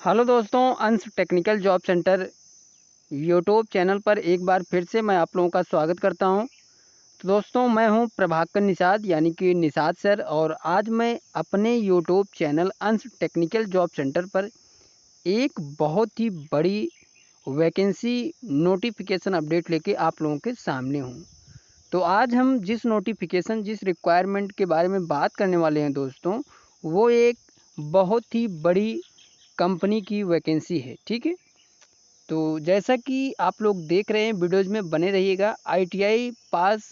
Hello दोस्तों, अंश technical job centre YouTube channel पर एक बार फिर से मैं आप लोगों का स्वागत करता हूं। तो दोस्तों, मैं हूं प्रभाकर निषाद यानी कि निषाद सर, और आज मैं अपने यूट्यूब चैनल अंश टेक्निकल जॉब सेंटर पर एक बहुत ही बड़ी वैकेंसी नोटिफिकेशन अपडेट लेके आप लोगों के सामने हूं। तो आज हम जिस रिक्वायरमेंट के बारे में बात करने वाले हैं दोस्तों, वो एक बहुत ही बड़ी कंपनी की वैकेंसी है। ठीक है, तो जैसा कि आप लोग देख रहे हैं, वीडियोज़ में बने रहिएगा। आईटीआई पास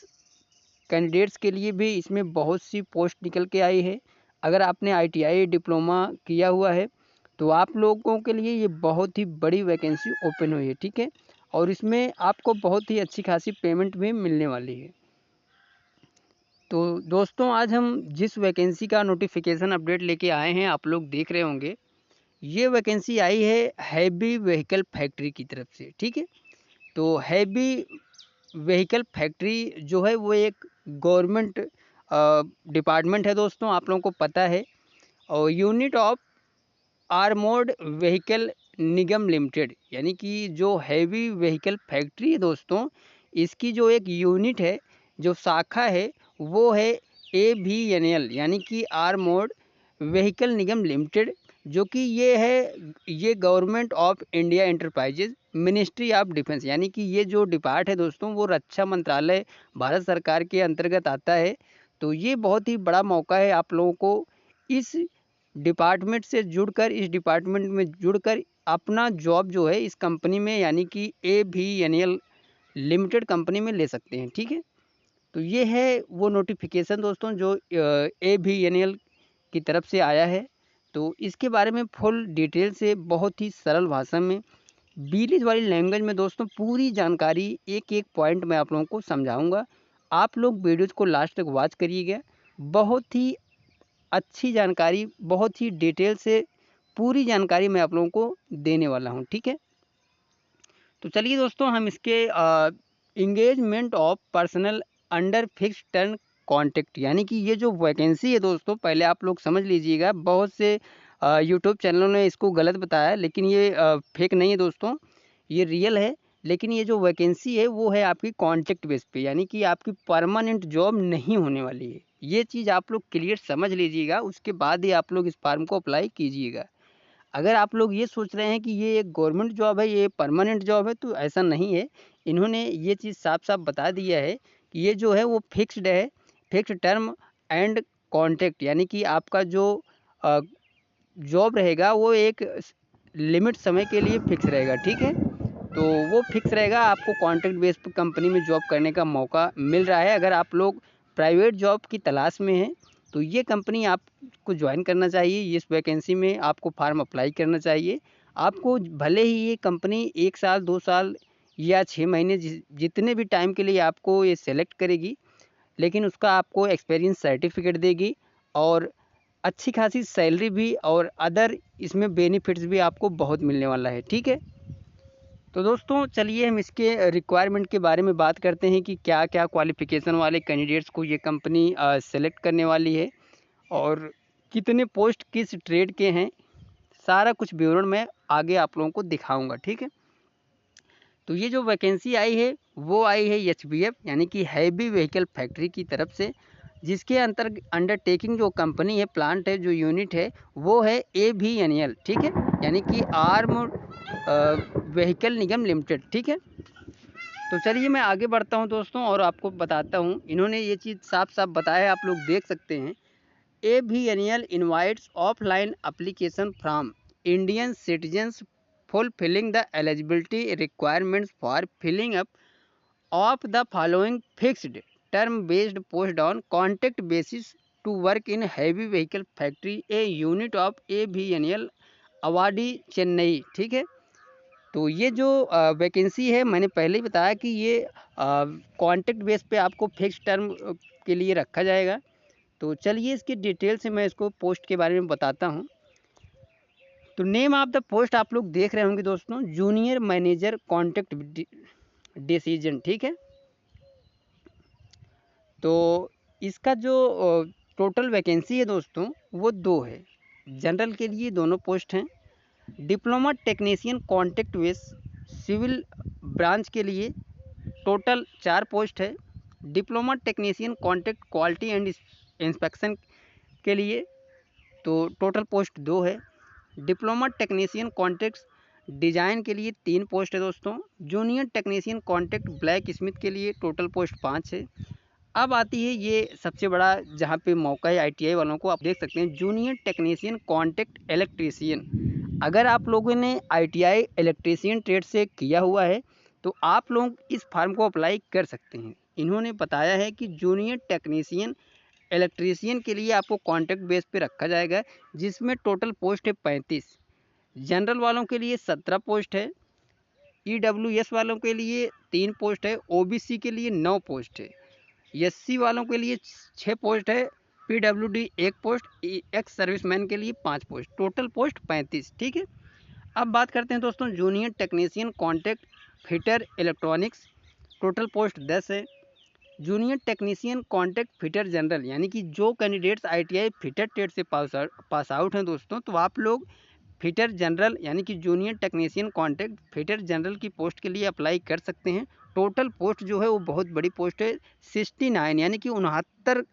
कैंडिडेट्स के लिए भी इसमें बहुत सी पोस्ट निकल के आई है। अगर आपने आईटीआई डिप्लोमा किया हुआ है तो आप लोगों के लिए ये बहुत ही बड़ी वैकेंसी ओपन हुई है। ठीक है, और इसमें आपको बहुत ही अच्छी खासी पेमेंट भी मिलने वाली है। तो दोस्तों, आज हम जिस वैकेंसी का नोटिफिकेशन अपडेट लेके आए हैं, आप लोग देख रहे होंगे, ये वैकेंसी आई है हैवी व्हीकल फैक्ट्री की तरफ से। ठीक है, तो हैवी व्हीकल फैक्ट्री जो है वो एक गवर्नमेंट डिपार्टमेंट है दोस्तों, आप लोगों को पता है। और unit of armoured vehicle Nigam limited, यानी कि जो हैवी व्हीकल फैक्ट्री है दोस्तों, इसकी जो एक यूनिट है, जो शाखा है, वो है AVNL यानी कि आर्मोर्ड व्हीकल निगम लिमिटेड, जो कि ये government of India enterprises ministry of defence, यानी कि ये जो डिपार्ट है दोस्तों, वो रक्षा मंत्रालय भारत सरकार के अंतर्गत आता है। तो ये बहुत ही बड़ा मौका है आप लोगों को इस इस डिपार्टमेंट में जुड़कर अपना जॉब जो है इस कंपनी में, यानी कि AVNL लिमिटेड कंपनी में ले सकते हैं। ठीक है, तो ये है वो नोटिफिकेशन दोस्तों जो AVNL की तरफ से आया है। तो इसके बारे में फुल डिटेल से, बहुत ही सरल भाषा में, बीलीज वाली लैंग्वेज में दोस्तों, पूरी जानकारी एक एक पॉइंट मैं आप लोगों को समझाऊंगा। आप लोग वीडियोज़ को लास्ट तक वॉच करिएगा। बहुत ही अच्छी जानकारी, बहुत ही डिटेल से पूरी जानकारी मैं आप लोगों को देने वाला हूं। ठीक है, तो चलिए दोस्तों, हम इसके engagement of personal under fix term contract, यानी कि ये जो वैकेंसी है दोस्तों, पहले आप लोग समझ लीजिएगा। बहुत से यूट्यूब चैनलों ने इसको गलत बताया है, लेकिन ये फेक नहीं है दोस्तों, ये रियल है। लेकिन ये जो वैकेंसी है वो है आपकी कॉन्ट्रैक्ट बेस पे, यानी कि आपकी परमानेंट जॉब नहीं होने वाली है। ये चीज़ आप लोग क्लियर समझ लीजिएगा, उसके बाद ही आप लोग इस फॉर्म को अप्लाई कीजिएगा। अगर आप लोग ये सोच रहे हैं कि ये एक गवर्नमेंट जॉब है, ये परमानेंट जॉब है, तो ऐसा नहीं है। इन्होंने ये चीज़ साफ साफ बता दिया है कि ये जो है वो फिक्स्ड है, फिक्स्ड टर्म एंड कॉन्ट्रैक्ट, यानी कि आपका जो जॉब रहेगा वो एक लिमिट समय के लिए फिक्स रहेगा। ठीक है, तो वो फिक्स रहेगा, आपको कॉन्ट्रैक्ट बेस पर कंपनी में जॉब करने का मौका मिल रहा है। अगर आप लोग प्राइवेट जॉब की तलाश में हैं तो ये कंपनी आपको ज्वाइन करना चाहिए। इस वैकेंसी में आपको फॉर्म अप्लाई करना चाहिए। आपको भले ही ये कंपनी 1 साल 2 साल या 6 महीने जितने भी टाइम के लिए आपको ये सेलेक्ट करेगी, लेकिन उसका आपको एक्सपीरियंस सर्टिफिकेट देगी, और अच्छी खासी सैलरी भी, और अदर इसमें बेनिफिट्स भी आपको बहुत मिलने वाला है। ठीक है, तो दोस्तों चलिए हम इसके रिक्वायरमेंट के बारे में बात करते हैं कि क्या क्या क्वालिफ़िकेशन वाले कैंडिडेट्स को ये कंपनी सेलेक्ट करने वाली है, और कितने पोस्ट किस ट्रेड के हैं। सारा कुछ विवरण मैं आगे आप लोगों को दिखाऊंगा। ठीक है, तो ये जो वैकेंसी आई है वो आई है HVF यानी कि हैवी व्हीकल फैक्ट्री की तरफ से, जिसके अंडरटेकिंग जो कंपनी है, प्लांट है, जो यूनिट है, वो है AVNL। ठीक है, यानी कि आर्म व्हीकल निगम लिमिटेड। ठीक है, तो चलिए मैं आगे बढ़ता हूं दोस्तों और आपको बताता हूं। इन्होंने ये चीज़ साफ साफ बताया है, आप लोग देख सकते हैं। AVNL invites offline application from Indian citizens fulfilling the eligibility requirements for filling up of the following fixed term based post on contract basis to work in heavy vehicle factory, a unit of AVNL Avadi Chennai. ठीक है, तो ये जो vacancy है, मैंने पहले ही बताया कि ये कॉन्ट्रैक्ट बेस पे आपको फिक्स टर्म के लिए रखा जाएगा। तो चलिए इसकी डिटेल से मैं इसको पोस्ट के बारे में बताता हूँ। तो नेम ऑफ द पोस्ट आप लोग देख रहे होंगे दोस्तों, जूनियर मैनेजर कॉन्ट्रैक्ट डिसीजन। ठीक है, तो इसका जो टोटल वैकेंसी है दोस्तों, वो 2 है। जनरल के लिए दोनों पोस्ट हैं, diploma technician contract base civil branch के लिए टोटल 4 पोस्ट है। Diploma technician contract quality and inspection के लिए तो टोटल पोस्ट 2 है। डिप्लोमा टेक्नीशियन कॉन्ट्रैक्ट डिज़ाइन के लिए 3 पोस्ट है दोस्तों। Junior technician contract black Smith के लिए टोटल पोस्ट 5 है। अब आती है ये सबसे बड़ा जहाँ पे मौका है आईटीआई वालों को, आप देख सकते हैं जूनियर टेक्नीशियन कॉन्ट्रैक्ट इलेक्ट्रीशियन। अगर आप लोगों ने आईटीआई इलेक्ट्रीशियन ट्रेड से किया हुआ है तो आप लोग इस फार्म को अप्लाई कर सकते हैं। इन्होंने बताया है कि जूनियर टेक्नीशियन इलेक्ट्रीशियन के लिए आपको कॉन्ट्रैक्ट बेस पे रखा जाएगा, जिसमें टोटल पोस्ट है 35। जनरल वालों के लिए 17 पोस्ट है। ईडब्ल्यूएस वालों के लिए 3 पोस्ट है। ओबीसी के लिए 9 पोस्ट है। एससी वालों के लिए 6 पोस्ट है। पीडब्ल्यूडी 1 पोस्ट, एक्स सर्विसमैन के लिए 5 पोस्ट, टोटल पोस्ट 35। ठीक है। अब बात करते हैं दोस्तों junior technician contract fitter electronics, total post 10 है। Junior technician contract fitter general, यानी कि जो कैंडिडेट्स आईटीआई फिटर ट्रेड से पास आउट हैं दोस्तों, तो आप लोग फिटर जनरल यानी कि junior technician contract fitter general की पोस्ट के लिए अप्लाई कर सकते हैं। टोटल पोस्ट जो है वो बहुत बड़ी पोस्ट है, 69 यानी कि 69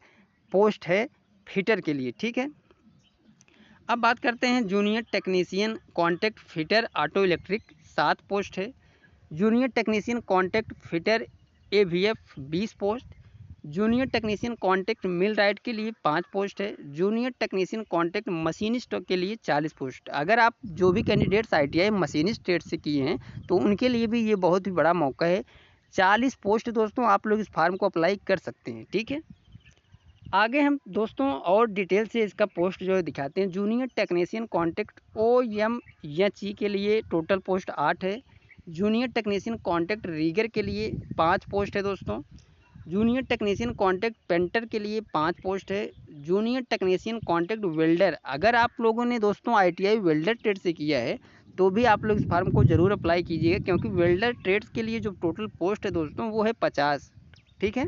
पोस्ट है फिटर के लिए। ठीक है। अब बात करते हैं junior technician contract fitter auto electric, 7 post है। Junior technician contract fitter AVF 20 post. Junior technician contract millwright के लिए 5 पोस्ट है। जूनियर टेक्नीशियन कॉन्ट्रैक्ट मशीनिस्ट के लिए 40 पोस्ट। अगर आप जो भी कैंडिडेट्स आईटीआई मशीनिस्ट ट्रेड से किए हैं तो उनके लिए भी ये बहुत ही बड़ा मौका है। 40 पोस्ट दोस्तों आप लोग इस फार्म को अप्लाई कर सकते हैं। ठीक है। आगे हम दोस्तों और डिटेल से इसका पोस्ट जो है दिखाते हैं। जूनियर टेक्नीशियन कॉन्ट्रैक्ट ओएमएचई के लिए टोटल पोस्ट 8 है। जूनियर टेक्नीशियन कॉन्ट्रैक्ट रीगर के लिए 5 पोस्ट है दोस्तों। जूनियर टेक्नीशियन कॉन्ट्रैक्ट पेंटर के लिए 5 पोस्ट है। जूनियर टेक्नीशियन कॉन्ट्रैक्ट वेल्डर, अगर आप लोगों ने दोस्तों आईटीआई वेल्डर ट्रेड से किया है तो भी आप लोग इस फार्म को ज़रूर अप्लाई कीजिएगा, क्योंकि वेल्डर ट्रेड्स के लिए जो टोटल पोस्ट है दोस्तों वो है 50। ठीक है।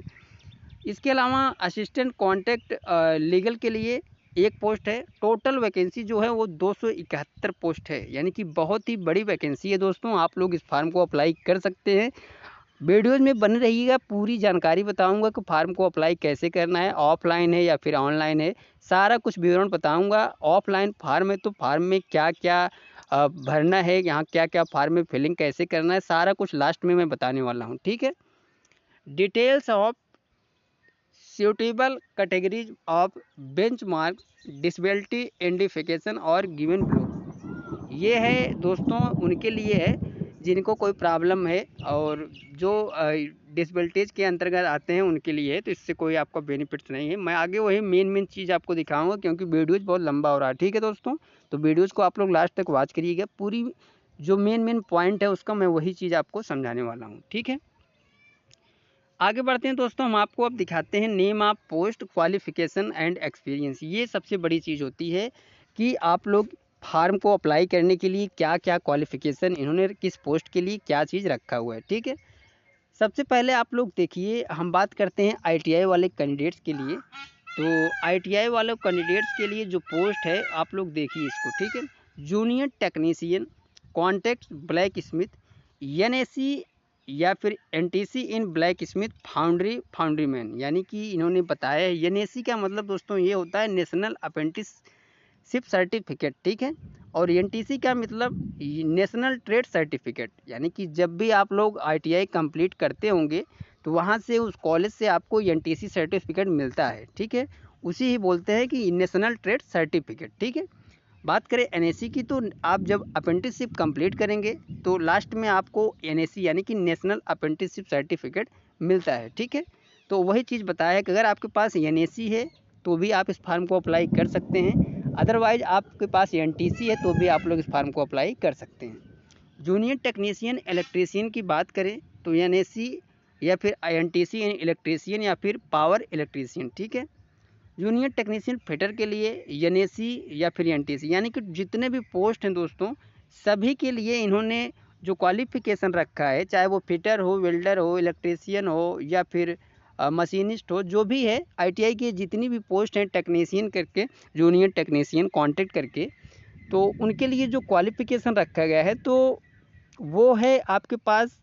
इसके अलावा असिस्टेंट कॉन्ट्रैक्ट लीगल के लिए 1 पोस्ट है। टोटल वैकेंसी जो है वो 271 पोस्ट है, यानी कि बहुत ही बड़ी वैकेंसी है दोस्तों। आप लोग इस फार्म को अप्लाई कर सकते हैं। वीडियोज़ में बने रहिएगा, पूरी जानकारी बताऊंगा कि फार्म को अप्लाई कैसे करना है, ऑफलाइन है या फिर ऑनलाइन है, सारा कुछ विवरण बताऊंगा। ऑफलाइन फार्म है तो फार्म में क्या क्या भरना है, यहाँ क्या क्या फार्म में फिलिंग कैसे करना है, सारा कुछ लास्ट में मैं बताने वाला हूँ। ठीक है। Details of suitable categories of benchmark disability identification और गिवन ब्लॉक, ये है दोस्तों उनके लिए है जिनको कोई प्रॉब्लम है और जो डिसेबिलिटीज़ के अंतर्गत आते हैं उनके लिए है, तो इससे कोई आपका बेनिफिट्स नहीं है। मैं आगे वही मेन चीज़ आपको दिखाऊंगा क्योंकि वीडियोज़ बहुत लंबा हो रहा है। ठीक है दोस्तों, तो वीडियोज़ को आप लोग लास्ट तक वॉच करिएगा, पूरी जो मेन पॉइंट है उसका मैं वही चीज़ आपको समझाने वाला हूँ। ठीक है। आगे बढ़ते हैं दोस्तों, हम आपको अब दिखाते हैं name of post, qualification and experience. ये सबसे बड़ी चीज़ होती है कि आप लोग फार्म को अप्लाई करने के लिए क्या क्या क्वालिफिकेशन, इन्होंने किस पोस्ट के लिए क्या चीज़ रखा हुआ है। ठीक है। सबसे पहले आप लोग देखिए, हम बात करते हैं आईटीआई वाले कैंडिडेट्स के लिए। तो आईटीआई वाले कैंडिडेट्स के लिए जो पोस्ट है आप लोग देखिए इसको। ठीक है। Junior technician contract black Smith, NAC या फिर एनटीसी इन ब्लैक स्मिथ फाउंड्री मैन, यानी कि इन्होंने बताया है एनएसी का मतलब दोस्तों ये होता है नेशनल अप्रेंटिसशिप सर्टिफिकेट। ठीक है। और एनटीसी का मतलब नेशनल ट्रेड सर्टिफिकेट, यानी कि जब भी आप लोग आईटीआई कंप्लीट करते होंगे तो वहाँ से उस कॉलेज से आपको एनटीसी सर्टिफिकेट मिलता है। ठीक है। उसी ही बोलते हैं कि नेशनल ट्रेड सर्टिफिकेट। ठीक है। बात करें एनएसी की, तो आप जब अप्रेंटिसशिप कंप्लीट करेंगे तो लास्ट में आपको एनएसी यानी कि नेशनल अप्रेंटिसशिप सर्टिफिकेट मिलता है। ठीक है। तो वही चीज़ बताया है कि अगर आपके पास एनएसी है तो भी आप इस फार्म को अप्लाई कर सकते हैं, अदरवाइज आपके पास एनटीसी है तो भी आप लोग इस फार्म को अप्लाई कर सकते हैं। जूनियर टेक्नीशियन इलेक्ट्रीशियन की बात करें तो एनएसी या फिर एनटीसी इलेक्ट्रीशियन या फिर पावर इलेक्ट्रीशियन। ठीक है। जूनियर टेक्नीशियन फिटर के लिए एनएसी या फिर एनटीसी, यानी कि जितने भी पोस्ट हैं दोस्तों सभी के लिए इन्होंने जो क्वालिफिकेशन रखा है, चाहे वो फिटर हो, वेल्डर हो, इलेक्ट्रीशियन हो या फिर मशीनिस्ट हो, जो भी है आईटीआई की जितनी भी पोस्ट हैं टेक्नीशियन करके, जूनियर टेक्नीशियन कॉन्ट्रैक्ट करके, तो उनके लिए जो क्वालिफ़िकेशन रखा गया है तो वो है आपके पास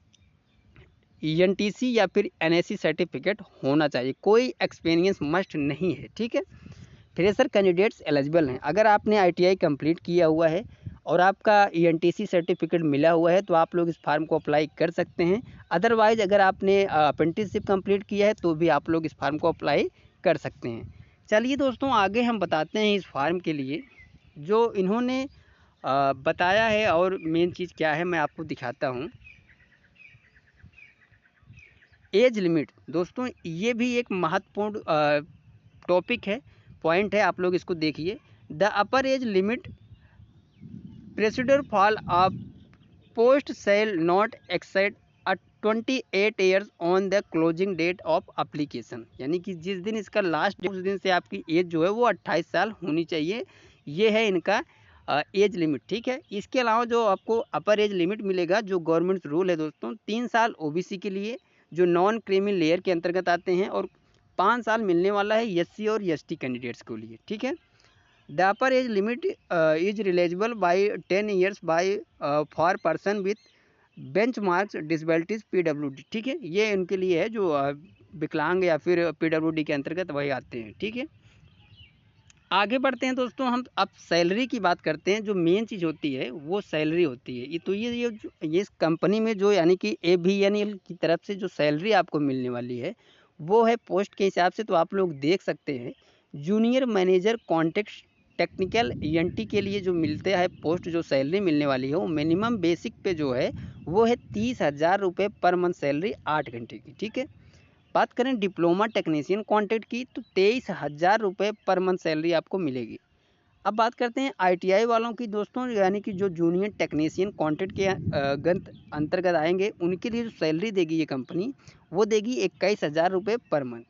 एनटीसी या फिर एनएससी सर्टिफिकेट होना चाहिए, कोई एक्सपीरियंस मस्ट नहीं है, ठीक है। फ्रेशर कैंडिडेट्स एलिजिबल हैं। अगर आपने आईटीआई कंप्लीट किया हुआ है और आपका एनटीसी सर्टिफिकेट मिला हुआ है तो आप लोग इस फार्म को अप्लाई कर सकते हैं। अदरवाइज अगर आपने अप्रेंटिसशिप कंप्लीट किया है तो भी आप लोग इस फार्म को अप्लाई कर सकते हैं। चलिए दोस्तों, आगे हम बताते हैं इस फार्म के लिए जो इन्होंने बताया है और मेन चीज़ क्या है मैं आपको दिखाता हूँ। एज लिमिट दोस्तों, ये भी एक महत्वपूर्ण टॉपिक है, पॉइंट है, आप लोग इसको देखिए। The upper age limit prescribed for of post shall not exceed 28 years on the closing date of application, यानी कि जिस दिन इसका लास्ट डेट उस दिन से आपकी एज जो है वो 28 साल होनी चाहिए। ये है इनका एज लिमिट, ठीक है। इसके अलावा जो आपको अपर एज लिमिट मिलेगा, जो गवर्नमेंट रूल है दोस्तों, 3 साल ओबीसी के लिए जो नॉन क्रीमी लेयर के अंतर्गत आते हैं, और 5 साल मिलने वाला है एससी और एसटी कैंडिडेट्स के लिए, ठीक है। The upper age limit is relaxable by 10 years by for person with bench marks disabilities PWD, ठीक है। ये उनके लिए है जो विकलांग या फिर पीडब्ल्यूडी के अंतर्गत वही आते हैं, ठीक है। आगे बढ़ते हैं दोस्तों, हम अब सैलरी की बात करते हैं। जो मेन चीज़ होती है वो सैलरी होती है। ये इस कंपनी में जो यानी कि AVNL की तरफ से जो सैलरी आपको मिलने वाली है वो है पोस्ट के हिसाब से, तो आप लोग देख सकते हैं। Junior manager contact technical ENT के लिए जो मिलते हैं पोस्ट, जो सैलरी मिलने वाली है वो मिनिमम बेसिक पे जो है वो है 30,000 रुपये पर मंथ सैलरी 8 घंटे की, ठीक है। बात करें डिप्लोमा टेक्नीशियन कॉन्ट्रैक्ट की तो 23,000 रुपये पर मंथ सैलरी आपको मिलेगी। अब बात करते हैं आईटीआई वालों की दोस्तों, यानी कि जो जूनियर टेक्नीशियन कॉन्ट्रैक्ट के अंतर्गत आएंगे, उनके लिए जो सैलरी देगी ये कंपनी वो देगी 21,000 रुपये पर मंथ।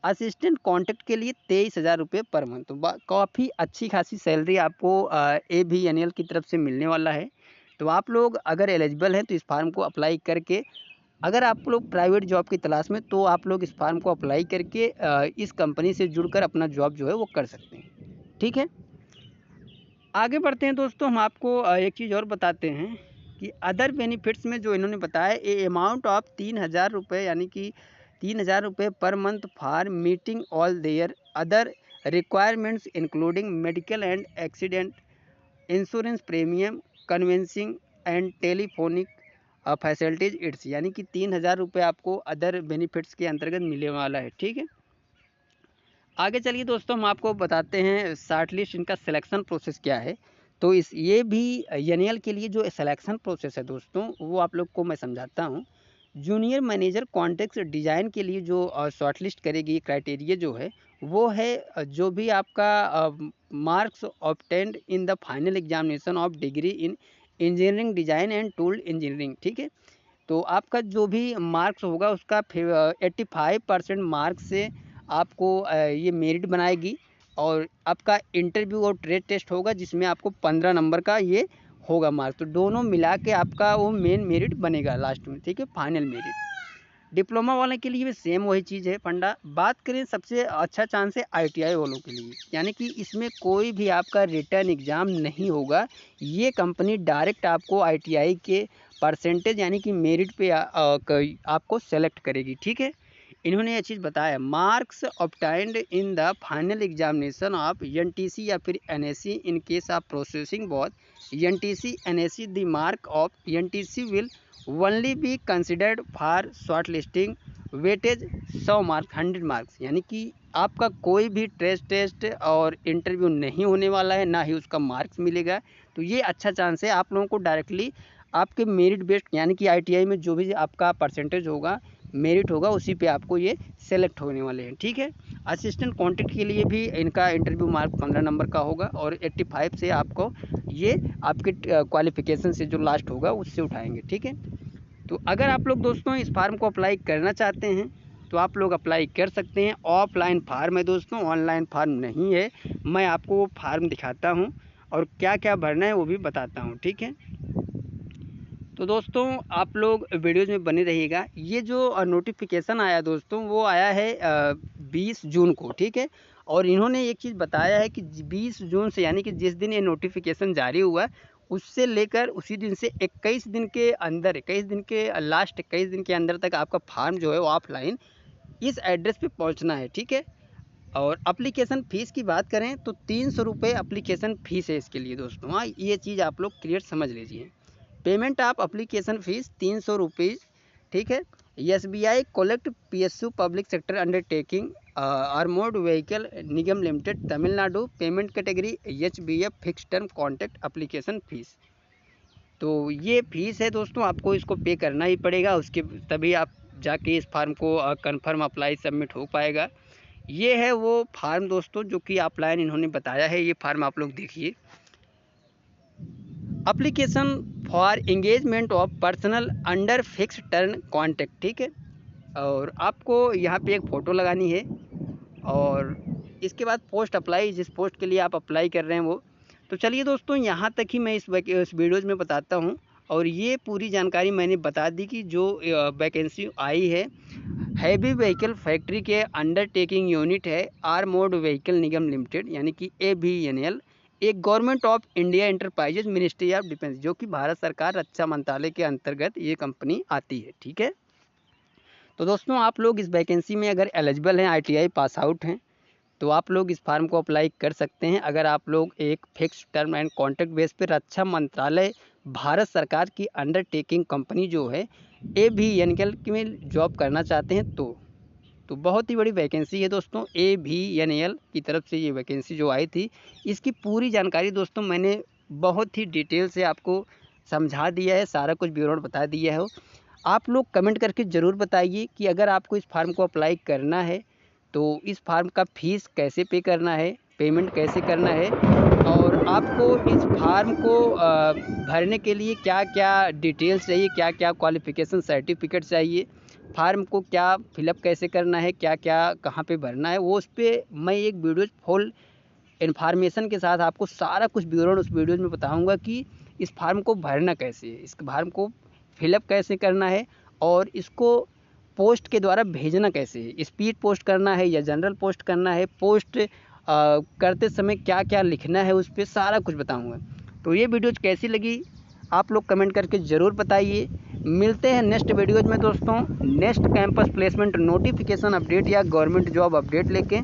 असिस्टेंट कॉन्ट्रैक्ट के लिए 23,000 रुपये पर मंथ। तो काफ़ी अच्छी खासी सैलरी आपको AVNL की तरफ से मिलने वाला है। तो आप लोग अगर एलिजिबल हैं तो इस फार्म को अप्लाई करके, अगर आप लोग प्राइवेट जॉब की तलाश में, तो आप लोग इस फार्म को अप्लाई करके इस कंपनी से जुड़कर अपना जॉब जो है वो कर सकते हैं, ठीक है। आगे बढ़ते हैं दोस्तों, हम आपको एक चीज़ और बताते हैं कि अदर बेनिफिट्स में जो इन्होंने बताया, ए अमाउंट ऑफ 3,000 रुपये, यानी कि 3,000 रुपये per month for meeting all their other requirements including medical and accident insurance premium conveyancing and telephonic facilities its, यानी कि 3,000 रुपये आपको अदर बेनिफिट्स के अंतर्गत मिलने वाला है, ठीक है। आगे चलिए दोस्तों, हम आपको बताते हैं शॉर्ट लिस्ट, इनका सिलेक्शन प्रोसेस क्या है। तो ये भी एनएल के लिए जो सिलेक्शन प्रोसेस है दोस्तों वो आप लोग को मैं समझाता हूँ। जूनियर मैनेजर कॉन्टेक्स्ट डिज़ाइन के लिए जो शॉर्ट लिस्ट करेगी, क्राइटेरिया जो है वो है जो भी आपका marks obtained in the final examination of degree in engineering design and tool engineering, ठीक है। तो आपका जो भी मार्क्स होगा उसका 85% मार्क्स से आपको ये मेरिट बनाएगी, और आपका इंटरव्यू और ट्रेड टेस्ट होगा जिसमें आपको 15 नंबर का ये होगा मार्क्स। तो दोनों मिला के आपका वो मेन मेरिट बनेगा लास्ट में, ठीक है, फाइनल मेरिट। डिप्लोमा वाले के लिए भी सेम वही चीज़ है फंडा। बात करें सबसे अच्छा चांस है आईटीआई वालों के लिए, यानी कि इसमें कोई भी आपका रिटर्न एग्ज़ाम नहीं होगा। ये कंपनी डायरेक्ट आपको आईटीआई के परसेंटेज यानी कि मेरिट पे आपको सेलेक्ट करेगी, ठीक है। इन्होंने ये चीज़ बताया, marks obtained in the final examination of NTC या फिर NSC in case of possessing both NTC NSC the mark of NTC will only be considered for shortlisting weightage 100 marks 100 marks, यानी कि आपका कोई भी टेस्ट और interview नहीं होने वाला है, ना ही उसका मार्क्स मिलेगा। तो ये अच्छा चांस है आप लोगों को डायरेक्टली आपके मेरिट बेस्ड, यानी कि आईटीआई में जो भी आपका परसेंटेज होगा, मेरिट होगा, उसी पे आपको ये सेलेक्ट होने वाले हैं, ठीक है। असिस्टेंट कॉन्ट्रैक्ट के लिए भी इनका इंटरव्यू मार्क 15 नंबर का होगा, और 85 से आपको ये आपके क्वालिफिकेशन से जो लास्ट होगा उससे उठाएंगे, ठीक है। तो अगर आप लोग दोस्तों इस फार्म को अप्लाई करना चाहते हैं तो आप लोग अप्लाई कर सकते हैं। ऑफलाइन फार्म है दोस्तों, ऑनलाइन फार्म नहीं है। मैं आपको वो फार्म दिखाता हूँ और क्या क्या भरना है वो भी बताता हूँ, ठीक है। तो दोस्तों आप लोग वीडियोज़ में बने रहिएगा। ये जो नोटिफिकेशन आया दोस्तों वो आया है 20 जून को, ठीक है। और इन्होंने एक चीज़ बताया है कि 20 जून से, यानी कि जिस दिन ये नोटिफिकेशन जारी हुआ है उससे लेकर उसी दिन से 21 दिन के अंदर, 21 दिन के लास्ट 21 दिन के अंदर तक आपका फॉर्म जो है वो ऑफलाइन इस एड्रेस पे पहुंचना है, ठीक है। और एप्लीकेशन फ़ीस की बात करें तो 300 रुपये एप्लीकेशन फ़ीस है इसके लिए दोस्तों। हाँ, ये चीज़ आप लोग क्लियर समझ लीजिए। Payment of application fees 300 rupees, ठीक है। SBI collect PSU public sector undertaking armoured vehicle Nigam limited Tamil Nadu, payment category HBF fix term contract application fees. तो ये फ़ीस है दोस्तों, आपको इसको पे करना ही पड़ेगा, उसके तभी आप जाके इस फार्म को कन्फर्म अप्लाई सबमिट हो पाएगा। ये है वो फार्म दोस्तों जो कि ऑफलाइन इन्होंने बताया है। ये फार्म आप लोग देखिए, application for engagement of personal under fix term contract, ठीक है। और आपको यहाँ पे एक फ़ोटो लगानी है और इसके बाद पोस्ट अप्लाई, जिस पोस्ट के लिए आप अप्लाई कर रहे हैं वो। तो चलिए दोस्तों, यहाँ तक ही मैं इस वीडियोज़ में बताता हूँ। और ये पूरी जानकारी मैंने बता दी कि जो वैकेंसी आई है हैवी व्हीकल फैक्ट्री के अंडरटेकिंग यूनिट है आर्मोर्ड व्हीकल निगम लिमिटेड, यानी कि AVNL, एक government of India enterprises ministry of defence, जो कि भारत सरकार रक्षा मंत्रालय के अंतर्गत ये कंपनी आती है, ठीक है। तो दोस्तों, आप लोग इस वैकेंसी में अगर एलिजिबल हैं, ITI पास आउट हैं, तो आप लोग इस फार्म को अप्लाई कर सकते हैं। अगर आप लोग एक fix term and contract base पे रक्षा मंत्रालय भारत सरकार की अंडरटेकिंग कंपनी जो है AVNL में जॉब करना चाहते हैं तो बहुत ही बड़ी वैकेंसी है दोस्तों। AVNL की तरफ से ये वैकेंसी जो आई थी, इसकी पूरी जानकारी दोस्तों मैंने बहुत ही डिटेल से आपको समझा दिया है, सारा कुछ विवरण बता दिया है। आप लोग कमेंट करके ज़रूर बताइए कि अगर आपको इस फार्म को अप्लाई करना है तो इस फार्म का फ़ीस कैसे पे करना है, पेमेंट कैसे करना है, और आपको इस फार्म को भरने के लिए क्या क्या डिटेल्स चाहिए, क्या क्या क्वालिफ़िकेशन सर्टिफिकेट चाहिए, फार्म को क्या फिलअप कैसे करना है, क्या क्या कहाँ पे भरना है, वो उस पर मैं एक वीडियो फुल इन्फॉर्मेशन के साथ आपको सारा कुछ विवरण उस वीडियो में बताऊंगा कि इस फार्म को भरना कैसे है, इस फार्म को फिलअप कैसे करना है, और इसको पोस्ट के द्वारा भेजना कैसे है, स्पीड पोस्ट करना है या जनरल पोस्ट करना है, पोस्ट करते समय क्या क्या लिखना है, उस पर सारा कुछ बताऊंगा। तो ये वीडियो कैसी लगी आप लोग कमेंट करके ज़रूर बताइए। मिलते हैं नेक्स्ट वीडियोज में दोस्तों, next campus placement notification update या गवर्नमेंट जॉब अपडेट लेके।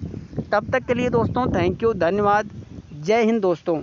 तब तक के लिए दोस्तों थैंक यू, धन्यवाद, जय हिंद दोस्तों।